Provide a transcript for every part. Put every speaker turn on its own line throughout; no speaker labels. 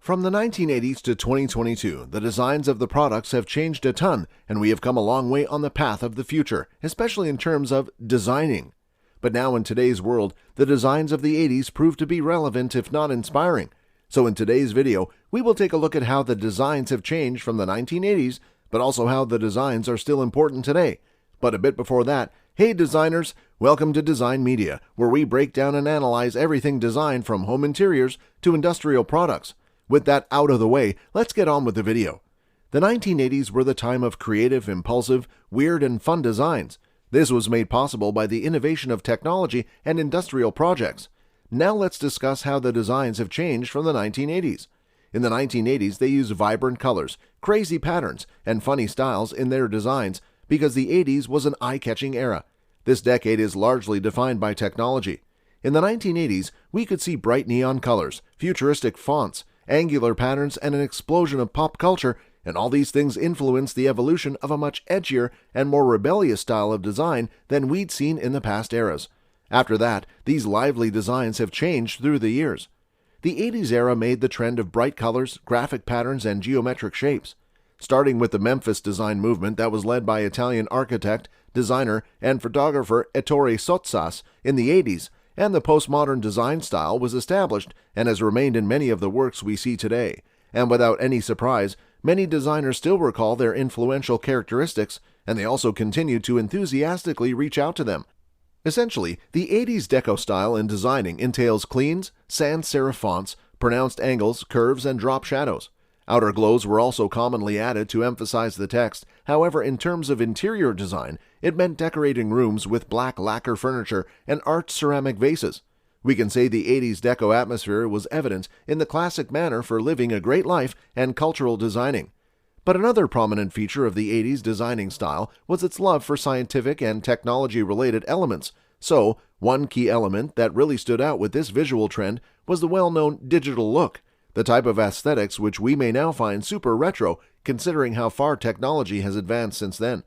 From the 1980s to 2022, the designs of the products have changed a ton, and we have come a long way on the path of the future, especially in terms of designing. But now in today's world, the designs of the 80s prove to be relevant if not inspiring. So in today's video, we will take a look at how the designs have changed from the 1980s, but also how the designs are still important today. But a bit before that, hey designers, welcome to Design Media, where we break down and analyze everything design from home interiors to industrial products. With that out of the way, let's get on with the video. The 1980s were the time of creative, impulsive, weird, and fun designs. This was made possible by the innovation of technology and industrial projects. Now let's discuss how the designs have changed from the 1980s. In the 1980s, they used vibrant colors, crazy patterns, and funny styles in their designs because the 80s was an eye-catching era. This decade is largely defined by technology. In the 1980s, we could see bright neon colors, futuristic fonts, angular patterns, and an explosion of pop culture, and all these things influenced the evolution of a much edgier and more rebellious style of design than we'd seen in the past eras. After that, these lively designs have changed through the years. The 80s era made the trend of bright colors, graphic patterns, and geometric shapes. Starting with the Memphis design movement that was led by Italian architect, designer, and photographer Ettore Sottsass in the 80s, and the postmodern design style was established and has remained in many of the works we see today. And without any surprise, many designers still recall their influential characteristics, and they also continue to enthusiastically reach out to them. Essentially, the 80s deco style in designing entails cleans, sans serif fonts, pronounced angles, curves, and drop shadows. Outer glows were also commonly added to emphasize the text. However, in terms of interior design, it meant decorating rooms with black lacquer furniture and arched ceramic vases. We can say the 80s deco atmosphere was evident in the classic manner for living a great life and cultural designing. But another prominent feature of the 80s designing style was its love for scientific and technology-related elements. So, one key element that really stood out with this visual trend was the well-known digital look, the type of aesthetics which we may now find super retro considering how far technology has advanced since then.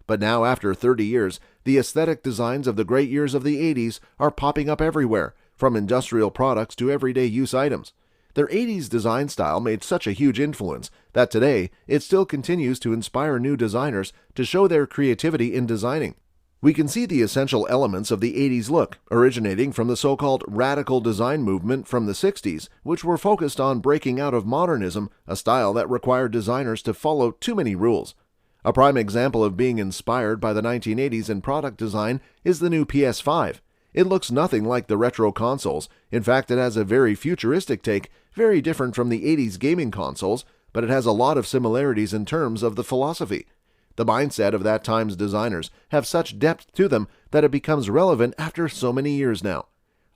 But now, after 30 years, the aesthetic designs of the great years of the 80s are popping up everywhere, from industrial products to everyday use items. Their 80s design style made such a huge influence that today it still continues to inspire new designers to show their creativity in designing. We can see the essential elements of the 80s look, originating from the so-called radical design movement from the 60s, which were focused on breaking out of modernism, a style that required designers to follow too many rules. A prime example of being inspired by the 1980s in product design is the new PS5. It looks nothing like the retro consoles. In fact, it has a very futuristic take, very different from the 80s gaming consoles, but it has a lot of similarities in terms of the philosophy. The mindset of that time's designers have such depth to them that it becomes relevant after so many years now.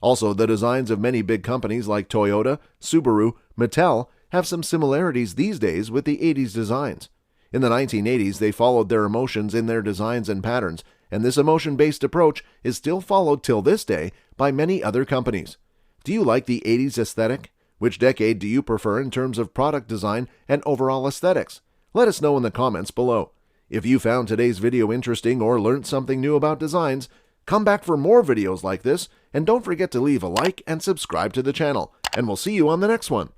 Also, the designs of many big companies like Toyota, Subaru, Mattel have some similarities these days with the 80s designs. In the 1980s, they followed their emotions in their designs and patterns, and this emotion-based approach is still followed till this day by many other companies. Do you like the 80s aesthetic? Which decade do you prefer in terms of product design and overall aesthetics? Let us know in the comments below. If you found today's video interesting or learned something new about designs, come back for more videos like this, and don't forget to leave a like and subscribe to the channel, and we'll see you on the next one.